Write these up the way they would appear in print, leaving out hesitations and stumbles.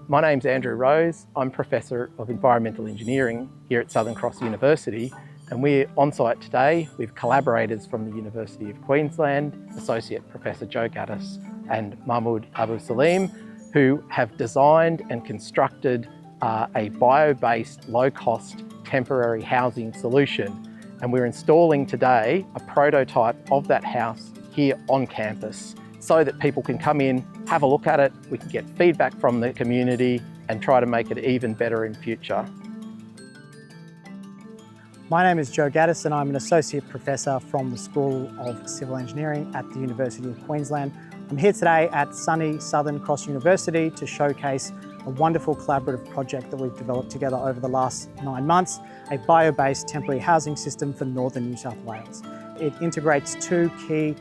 My name's Andrew Rose. I'm Professor of Environmental Engineering here at Southern Cross University, and we're on site today with collaborators from the University of Queensland, Associate Professor Joe Gaddis and Mahmoud Abu Salim, who have designed and constructed a bio-based, low-cost temporary housing solution. And we're installing today a prototype of that house here on campus so that people can come in, have a look at it, we can get feedback from the community and try to make it even better in future. My name is Joe Gaddis and I'm an Associate Professor from the School of Civil Engineering at the University of Queensland. I'm here today at sunny Southern Cross University to showcase a wonderful collaborative project that we've developed together over the last 9 months, a bio-based temporary housing system for northern New South Wales. It integrates two key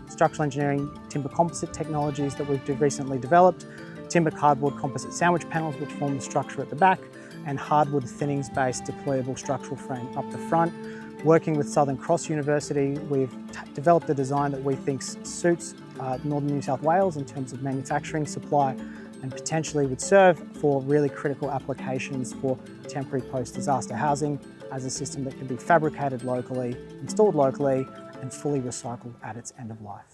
structural engineering timber composite technologies that we've recently developed: timber cardboard composite sandwich panels, which form the structure at the back, and hardwood thinnings-based deployable structural frame up the front. Working with Southern Cross University, we've developed a design that we think suits northern New South Wales in terms of manufacturing, supply, and potentially would serve for really critical applications for temporary post-disaster housing as a system that can be fabricated locally, installed locally, and fully recycled at its end of life.